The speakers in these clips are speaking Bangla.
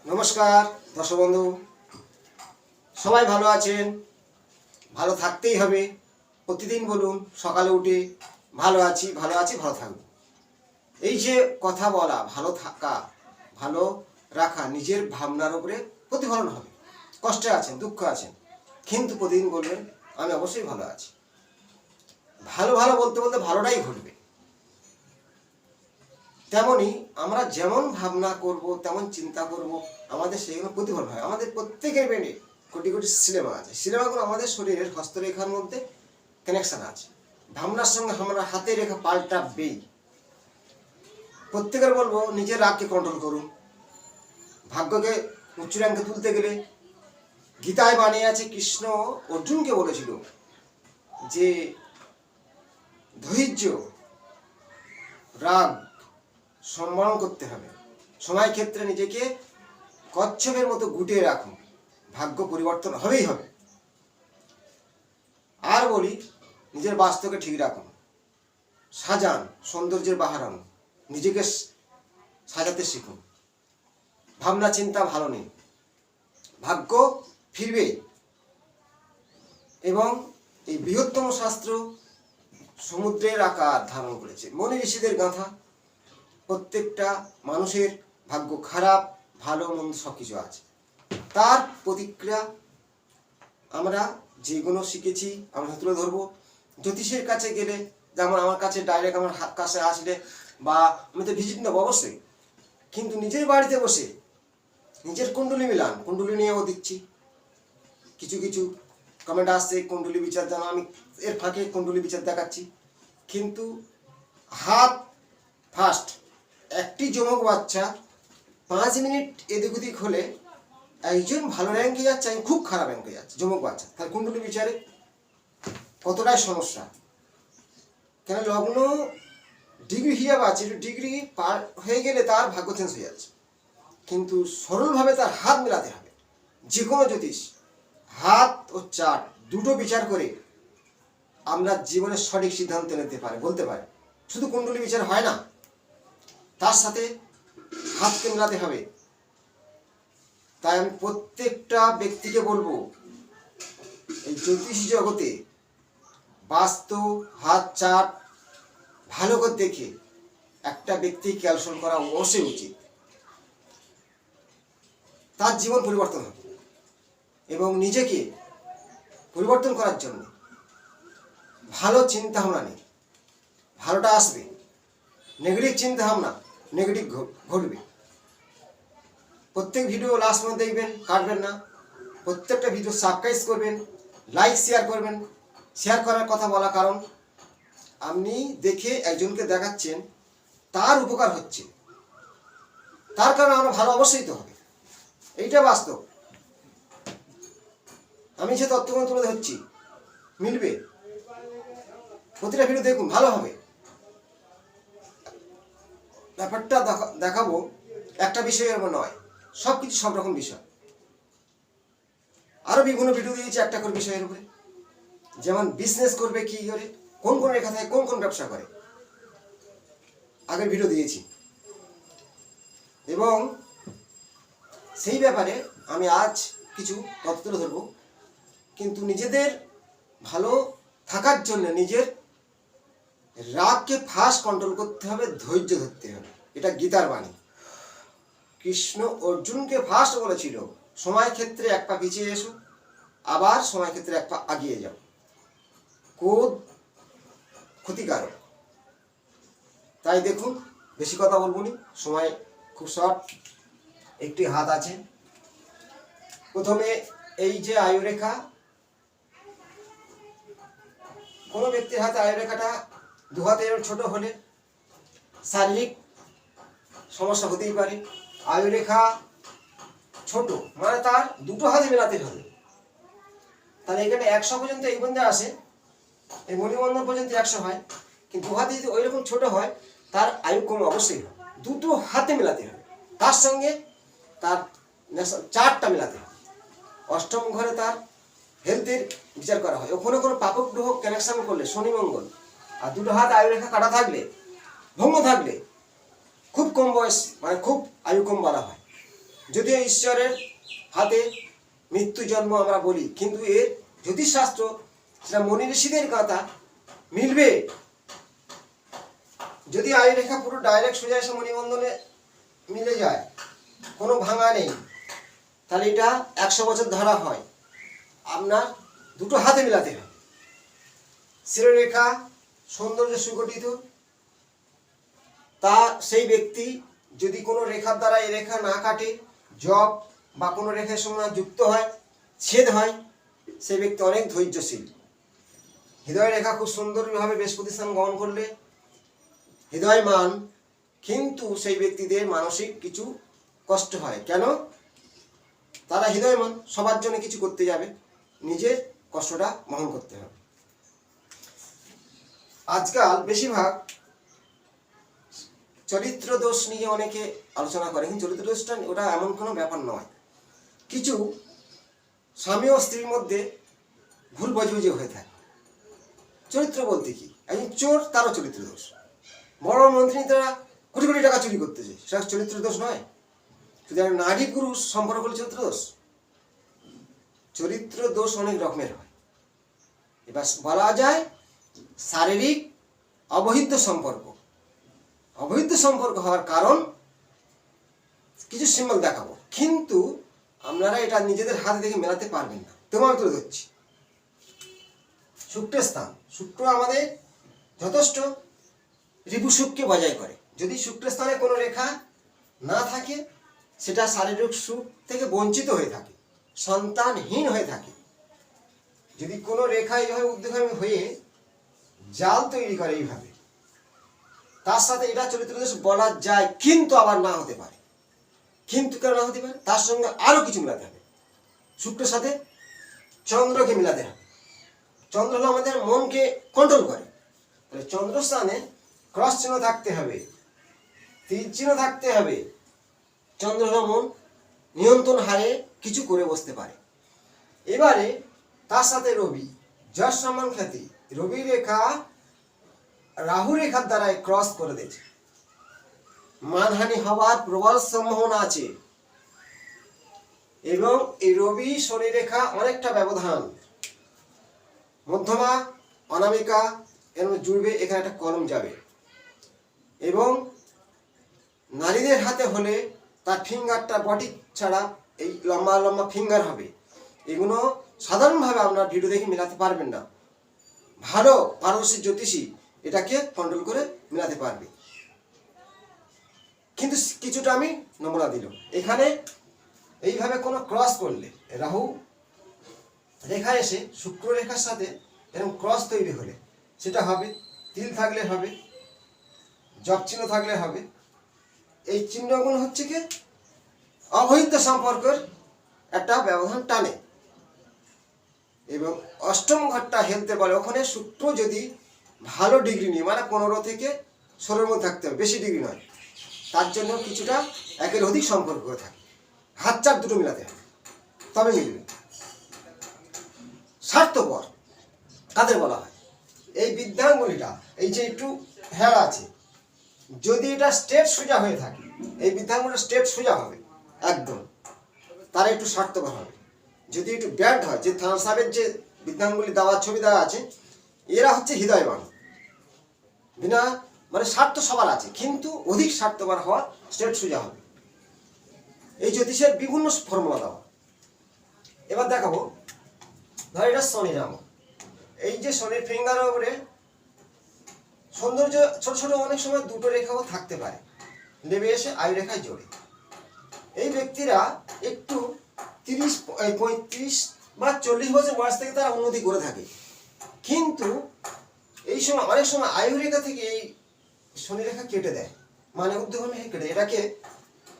নমস্কার দর্শক বন্ধু, সবাই ভালো আছেন? ভালো থাকতেই হবে। প্রতিদিন বলুন সকালে উঠে ভালো আছি ভালো আছি ভালো থাকবো। এই যে কথা বলা, ভালো থাকা, ভালো রাখা নিজের ভাবনার উপরে প্রতিফলন হবে। কষ্টে আছেন, দুঃখ আছেন, কিন্তু প্রতিদিন বলবেন আমি অবশ্যই ভালো আছি। ভালো ভালো বলতে বলতে ভালোটাই ঘটবে। তেমনই আমরা যেমন ভাবনা করব, তেমন চিন্তা করব, আমাদের সেইগুলো প্রতিফলন হয়। আমাদের প্রত্যেকের ব্রেনে কোটি কোটি সিনেমা আছে। সিনেমাগুলো আমাদের শরীরের হস্তরেখার মধ্যে কানেকশন আছে। ভাবনার সঙ্গে আমরা হাতের রেখা পাল্টাবেই। প্রত্যেকের বলবো নিজের রাগকে কন্ট্রোল করুন। ভাগ্যকে উচ্চ র্যাঙ্কে তুলতে গেলে গীতায় বানিয়ে আছে, কৃষ্ণ অর্জুনকে বলেছিল যে ধৈর্য, রাগ সম্মান করতে হবে। সময় ক্ষেত্রে নিজেকে কচ্ছপের মতো গুটিয়ে রাখুন, ভাগ্য পরিবর্তন হবেই হবে। আর বলি নিজের বাস্তবকে ঠিক রাখুন, সাজান, সৌন্দর্যের বাহার আনুন, নিজেকে সাজাতে শিখুন। ভাবনা চিন্তা ভালো নেই, ভাগ্য ফিরবে। এবং এই বৃহত্তম শাস্ত্র সমুদ্রের আকার ধারণ করেছে। মনি ঋষিদের গাঁথা। প্রত্যেকটা মানুষের ভাগ্য খারাপ, ভালো মন্দ সব কিছু আছে। তার প্রতিক্রিয়া আমরা যেগুলো শিখেছি আমরা তুলে ধরবো। জ্যোতিষের কাছে গেলে, যেমন আমার কাছে ডাইরেক্ট আমার কাছে আসলে বা আমি তো ভিজিট নেবো অবশ্যই, কিন্তু নিজের বাড়িতে বসে নিজের কুণ্ডলী মিলান, কুণ্ডলী নিয়েও দিচ্ছি। কিছু কিছু কমেন্ট আসছে কুণ্ডলী বিচার জানা, আমি এর ফাঁকে কুণ্ডলী বিচার দেখাচ্ছি। কিন্তু হাত ফার্স্ট একটি যমক বাচ্চা 5 মিনিট এদিক ওদিক হলে একজন ভালো র্যাঙ্কে যাচ্ছে, আমি খুব খারাপ র্যাঙ্কে যাচ্ছে যমক বাচ্চা। তার কুণ্ডলী বিচারে কতটাই সমস্যা। কেন লগ্ন ডিগ্রি হিসাবে আছে, ডিগ্রি পার হয়ে গেলে তার ভাগ্য চেঞ্জ হয়ে যাচ্ছে। কিন্তু সরলভাবে তার হাত মেলাতে হবে। যে কোনো জ্যোতিষ হাত ও চার্ট দুটো বিচার করে আমরা জীবনের সঠিক সিদ্ধান্ত নিতে পারে, বলতে পারে। শুধু কুণ্ডলী বিচার হয় না, তার সাথে হাতকে মেলাতে হবে। তাই আমি প্রত্যেকটা ব্যক্তিকে বলবো, এই জ্যোতিষ জগতে বাস্তু, হাত চার্ট ভালো করে দেখে একটা ব্যক্তি ক্যালকুলেশন করা অবশ্যই উচিত। তার জীবন পরিবর্তন হবে। এবং নিজেকে পরিবর্তন করার জন্য ভালো চিন্তা ভাবনা নেই, ভালোটা আসবে। নেগেটিভ চিন্তা ভাবনা নেগেটিভ ঘটবে। প্রত্যেক ভিডিও লাস্ট পর্যন্ত দেখবেন, কাটবেন না। প্রত্যেকটা ভিডিও সাবস্ক্রাইব করবেন, লাইক শেয়ার করবেন। শেয়ার করার কথা বলা কারণ আপনি দেখে একজনকে দেখাচ্ছেন, তার উপকার হচ্ছে, তার কারণে আমরা ভালো অবশ্যই তো হবে। এইটা বাস্তব। আমি যে তথ্যগুলো তুলে ধরছি মিলবে। প্রতিটা ভিডিও দেখুন, ভালো হবে। ব্যাপারটা দেখাবো একটা বিষয়ের উপর নয়, সব কিছু সব রকম বিষয়। আরও বিভিন্ন ভিডিও দিয়েছি একটা করে বিষয়ের উপরে। যেমন বিজনেস করবে কি করে, কোন কোন রেখা থাকে, কোন কোন ব্যবসা করে, আগের ভিডিও দিয়েছি। এবং সেই ব্যাপারে আমি আজ কিছু তথ্য তুলে ধরবো। কিন্তু নিজেদের ভালো থাকার জন্য নিজের রাগকে ফার্স্ট কন্ট্রোল করতে হবে, ধৈর্য ধরতে হবে। এটা গীতার বাণী। কৃষ্ণ অর্জুনকে ফার্স্ট বলেছিল সময় ক্ষেত্রে এক পা পিছিয়ে এসো, আবার সময় ক্ষেত্রে এক পা এগিয়ে যাও। ক্রোধ ক্ষতিকারক। তাই দেখুন, বেশি কথা বলবো না, সময় খুব শর্ট। একটি হাত আছে। প্রথমে এই যে আয়ুরেখা, কোনো ব্যক্তির হাতে আয়ুরেখাটা দু হাতের ছোট হলে শারীরিক সমস্যা হতেই পারে। আয়ুরেখা ছোট মানে তার দুটো হাতে মেলাতে হবে। তাহলে এখানে 100 পর্যন্ত এই পর্যন্ত আসে, এই মণিবন্ধন পর্যন্ত 100 হয়। কিন্তু দু হাতে যদি ওই রকম ছোট হয়, তার আয়ু কম অবশ্যই হয়। দুটো হাতে মেলাতে হবে। তার সঙ্গে তার চারটা মেলাতে হবে। অষ্টম ঘরে তার হেলথের বিচার করা হয়। ওখানে কোনো পাপক গ্রহ কানেকশন করলে, শনি মঙ্গল, আর দুটো হাত আয়ুরেখা কাটা থাকলে, ভঙ্গ থাকলে, খুব কম বয়স মানে খুব আয়ু কম বলা হয়। যদিও ঈশ্বরের হাতে মৃত্যু জন্ম আমরা বলি, কিন্তু এর জ্যোতিষশাস্ত্র সেটা মনি ঋষিদের গাঁথা মিলবে। যদি আয়ুরেখা পুরো ডাইরেক্ট সোজা এসে মণিবন্ধনে মিলে যায়, কোনো ভাঙা নেই, তাহলে এটা 100 বছর ধরা হয়। আপনার দুটো হাতে মিলাতে হবে। শিরোরেখা সৌন্দর্য সুগঠিত, তা সেই ব্যক্তি যদি কোনো রেখার দ্বারা এই রেখা না কাটে, জব বা কোনো রেখার সঙ্গে না যুক্ত হয়, ছেদ হয়, সেই ব্যক্তি অনেক ধৈর্যশীল। হৃদয় রেখা খুব সুন্দরভাবে বৃহস্পতি স্থান গ্রহণ করলে হৃদয়মান, কিন্তু সেই ব্যক্তিদের মানসিক কিছু কষ্ট হয়। কেন? তারা হৃদয়মান, সবার জন্য কিছু করতে যাবে, নিজের কষ্টটা বহন করতে হবে। আজকাল বেশিরভাগ চরিত্র দোষ নিয়ে অনেকে আলোচনা করে, কিন্তু চরিত্র দোষটা ওটা এমন কোনো ব্যাপার নয়। কিছু স্বামী ও স্ত্রীর মধ্যে ভুল বোঝাবুঝি হয়ে থাকে। চরিত্র বলতে কি? একজন চোর, তারও চরিত্র দোষ। বড় মন্ত্রী তারা কোটি কোটি টাকা চুরি করতেছে, সেটা চরিত্র দোষ নয়। শুধু নারী পুরুষ সম্পর্ক হলে চরিত্র দোষ। চরিত্র দোষ অনেক রকমের হয়। এবার বলা যায় শারীরিক অবহিত সম্পর্ক। অবহিত সম্পর্ক হওয়ার কারণ কিছু সিম্বল দেখাবো, কিন্তু আপনারা এটা নিজেদের হাতে দেখে মেলাতে পারবেন না। তোমার তুলে ধরছি। শুক্রের স্থান, শুক্র আমাদের যথেষ্ট রিপু সুখকে বজায় করে। যদি শুক্রের স্থানে কোনো রেখা না থাকে, সেটা শারীরিক সুখ থেকে বঞ্চিত হয়ে থাকে, সন্তানহীন হয়ে থাকে। যদি কোনো রেখা এইভাবে ঊর্ধ্বগামী হয়ে জাল তৈরি করে এইভাবে, তার সাথে এটা চরিত্র দোষ বলা যায়, কিন্তু আবার না হতে পারে। কিন্তু কেন না হতে পারে? তার সঙ্গে আরো কিছু মিলাতে হবে। শুক্রের সাথে চন্দ্রকে মিলাতে হবে। চন্দ্র হলো আমাদের মনকে কন্ট্রোল করে। তাহলে চন্দ্রস্থানে ক্রস চিহ্ন থাকতে হবে, তীর চিহ্ন থাকতে হবে। চন্দ্র হলো মন, নিয়ন্ত্রণ হারে কিছু করে বসতে পারে। এবারে তার সাথে রবি, যশ সম্মান খ্যাতি, রবি রেখা রাহু রেখার দ্বারাই ক্রস করে দিয়েছে। মানহানি হওয়ার প্রবল সম্ভাবনা আছে। এবং এই রবি শনি রেখা অনেকটা ব্যবধান, মধ্যমা অনামিকা এর মধ্যে জুড়বে, এখানে একটা কলম যাবে। এবং নারীদের হাতে হলে তার ফিঙ্গারটা বডি ছাড়া এই লম্বা লম্বা ফিঙ্গার হবে। এগুলো সাধারণভাবে আপনার ভিডিও দেখে মেলাতে পারবেন না। ভালো পারদর্শী জ্যোতিষী এটাকে কন্ট্রোল করে মেলাতে পারবে। কিন্তু কিছুটা আমি নমুনা দিলাম। এখানে এইভাবে কোনো ক্রস করলে, রাহু রেখা এসে শুক্র রেখার সাথে এরকম ক্রস তৈরি হলে সেটা হবে। তিল থাকলে হবে, জপ চিহ্ন থাকলে হবে। এই চিহ্নগুলো হচ্ছে কি অবহিত সম্পর্কের একটা ব্যবধান টানে। এবং অষ্টম ঘরটা হেলতে বলে, ওখানে শুক্র যদি ভালো ডিগ্রি নিয়ে, মানে 15 থেকে 16 মধ্যে থাকতে হবে, বেশি ডিগ্রি নয়, তার জন্য কিছুটা একের অধিক সম্পর্ক করে থাকে। হাত চাপ দুটো মিলাতে হবে, তবে মিলবে। স্বার্থপর কাদের বলা হয়? এই বৃদ্ধাঙ্গুলিটা, এই যে একটু হেড়া আছে, যদি এটা স্ট্রেট সোজা হয়ে থাকে, এই বৃদ্ধাঙ্গুলিটা স্ট্রেট সোজা হবে একদম, তারা একটু স্বার্থপর হবে। যদি একটু ব্যাড হয়, যে থানা সাহেবের যে বৃদ্ধাঙ্গুলি দেওয়ার ছবি দেওয়া আছে, এরা হচ্ছে হৃদয়বান। বিনা মানে স্বার্থ সবার আছে, কিন্তু অধিক স্বার্থপর হওয়া, স্ট্রেট সোজা হবে। এই জ্যোতিষের বিভিন্ন ফর্মুলা দেওয়া। এবার দেখাবো, ধর এটা শনি নাম। এই যে শনির ফিঙ্গারের উপরে সৌন্দর্য ছোট ছোট অনেক সময় দুটো রেখাও থাকতে পারে, নেমে এসে আয়ু রেখায় জোরে। এই ব্যক্তিরা একটু 30, 35 বা 40 বছর বয়স থেকে তারা উন্নতি করে থাকে, কিন্তু এই সময় অনেক সময় আয়ু রেখা থেকে এই শনি রেখা কেটে দেয়, মানে ঊর্ধ্বগামী কেটে। এটাকে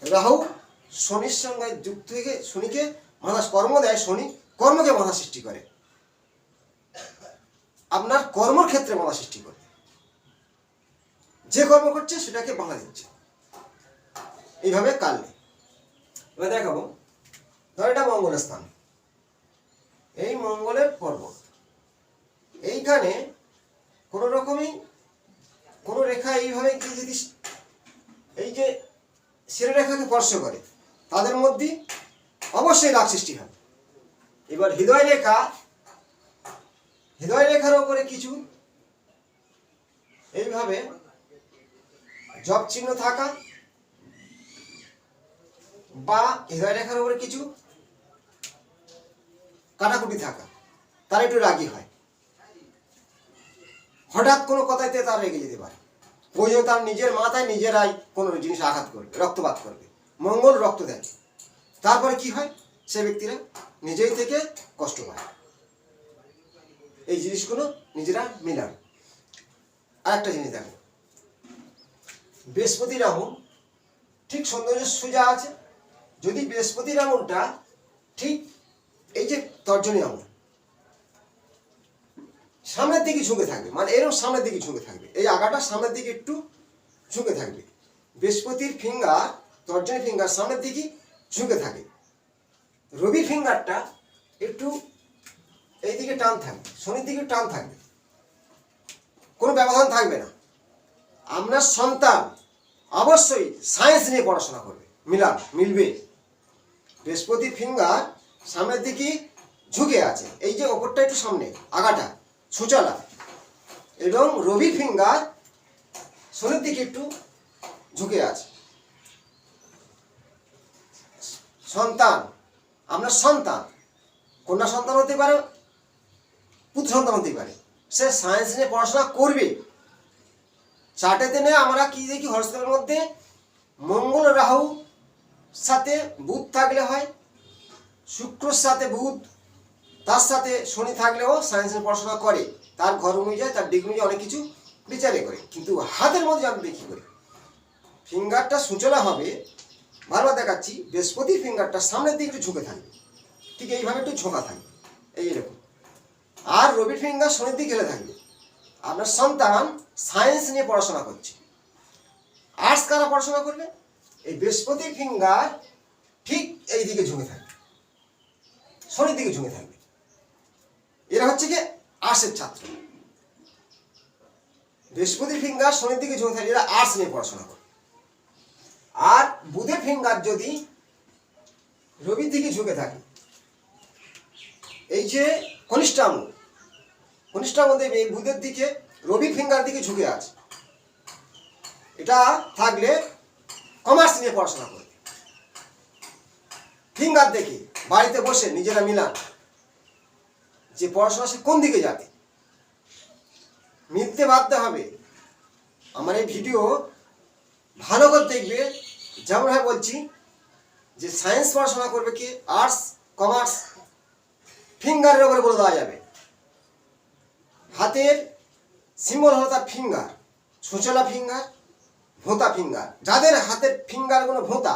রাহু শনির সঙ্গে যুক্ত থেকে শনিকে বাধা কর্ম দেয়, শনি কর্মকে বাধা সৃষ্টি করে, আপনার কর্মর ক্ষেত্রে বাধা সৃষ্টি করে। যে কর্ম করছে সেটাকে বাধা দিচ্ছে এইভাবে কাটলে। এবার দেখাবো, ধর এটা মঙ্গলের স্থান, এই মঙ্গলের পর্বত, এইখানে কোনো রকমই কোনো রেখা এইভাবে গিয়ে যদি এই যে শিরোরেখাকে স্পর্শ করে, তাদের মধ্যে অবশ্যই রাগ সৃষ্টি হবে। এবার হৃদয় রেখার ওপরে কিছু এইভাবে জপ চিহ্ন থাকা বা হৃদয় রেখার উপরে কিছু কাটাকুটি থাকা, তারা একটু রাগী হয়। হঠাৎ কোনো কথাইতে তার রেগে যেতে পারে, প্রয়োজন তার নিজের মাথায় নিজেরাই কোনো জিনিস আঘাত করবে, রক্তপাত করবে, মঙ্গল রক্ত দেয়। তারপরে কি হয়, সে ব্যক্তিরা নিজেই থেকে কষ্ট পায়। এই জিনিসগুলো নিজেরা মিলান। আর একটা জিনিস দেখো, বৃহস্পতির আঙুল ঠিক সৌন্দর্য সোজা আছে, যদি বৃহস্পতির আঙুলটা ঠিক এই যে তর্জনী আঙুল সামনের দিকে ঝুঁকে থাকবে, মানে এরকম সামনের দিকে ঝুঁকে থাকবে, এই আগাটা সামনের দিকে একটু ঝুঁকে থাকবে। বৃহস্পতির ফিঙ্গার, তর্জনী ফিঙ্গার সামনের দিকে ঝুঁকে থাকে। রবির ফিঙ্গারটা একটু এই দিকে টান থাকবে, শনির দিকে টান থাকবে, কোনো ব্যবধান থাকবে না। আপনার সন্তান অবশ্যই সায়েন্স নিয়ে পড়াশোনা করবে, মিলবে। বৃহস্পতির ফিঙ্গার সামনের দিকে ঝুঁকে আছে, এই যে ওপরটা একটু সামনে, আগাটা সুচলা, এবং রবির ফিঙ্গার শনির দিকে একটু ঝুঁকে আছে। সন্তান, আপনার সন্তান কন্যা সন্তান হতে পারে, পুত্র সন্তান হতে পারে, সে সায়েন্স নিয়ে পড়াশোনা করবে। চার্টেতে নিয়ে আমরা কি দেখি, হরস্কোপের মধ্যে মঙ্গল রাহু সাথে বুধ থাকলে হয়, শুক্রর সাথে বুধ, তার সাথে শনি থাকলেও সায়েন্স নিয়ে পড়াশোনা করে, তার ঘর অনুযায়ী, তার দিক অনুযায়ী অনেক কিছু বিচারে করে। কিন্তু হাতের মধ্যে আমি দেখি করি, ফিঙ্গারটা সুচলা হবে, বারবার দেখাচ্ছি, বৃহস্পতির ফিঙ্গারটা সামনের দিকে একটু ঝুঁকে থাকবে, ঠিক এইভাবে একটু ঝোঁকা থাকবে, এইরকম। আর রবির ফিঙ্গার শনির দিকে গেলে থাকবে। আপনার সন্তান সায়েন্স নিয়ে পড়াশোনা করছে, আর্টস কারা পড়াশোনা করবে, এই বৃহস্পতির ফিঙ্গার ঠিক এই দিকে ঝুঁকে থাকবে, শনির দিকে ঝুঁকে থাকবে। এরা হচ্ছে কি আর্টসের ছাত্র। বৃহস্পতির ফিঙ্গার শনির দিকে ঝুঁকে থাকবে, এরা আর্টস নিয়ে পড়াশোনা করে। আর বুধের ফিঙ্গার যদি রবির দিকে ঝুঁকে থাকে, এই যে কনিষ্ঠ আঙুল এই বুধের দিকে রবির ফিঙ্গার দিকে ঝুঁকে আছে, এটা থাকলে কমার্স নিয়ে পড়াশোনা করবে। ফিঙ্গার দেখে বাড়িতে বসে নিজেরা মিলান যে পড়াশোনা সে কোন দিকে যাবে, মিলতে বাধ্য হবে। আমার এই ভিডিও ভালো করে দেখবে, যেমনভাবে বলছি যে সায়েন্স পড়াশোনা করবে কি আর্টস, কমার্স, ফিঙ্গারের উপরে বলে দেওয়া যাবে। হাতের সিম্বল হলো তার ফিঙ্গার, সুচলা ফিঙ্গার, ভোঁতা ফিঙ্গার। যাদের হাতের ফিঙ্গারগুলো ভোঁতা,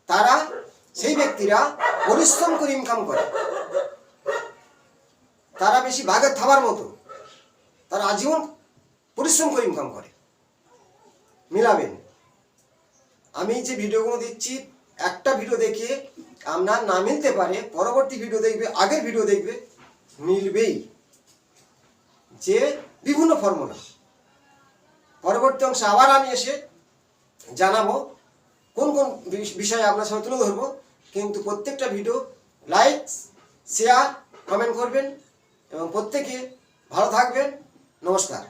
তারা সেই ব্যক্তিরা পরিশ্রম করে ইনকাম করে, তারা বেশি বাঘের থাবার মতো, তারা আজীবন পরিশ্রম করে ইনকাম করে। মিলাবেন। আমি যে ভিডিওগুলো দিচ্ছি, একটা ভিডিও দেখে আপনার না মিলতে পারে, পরবর্তী ভিডিও দেখবে, আগের ভিডিও দেখবে, মিলবেই। যে বিভিন্ন ফর্মুলা পরবর্তী অংশে আবার আমি এসে জানাবো কোন কোন বিষয়ে আপনার সামনে তুলে ধরবো। কিন্তু প্রত্যেকটা ভিডিও লাইক, শেয়ার, কমেন্ট করবেন এবং প্রত্যেকে ভালো থাকবেন। নমস্কার।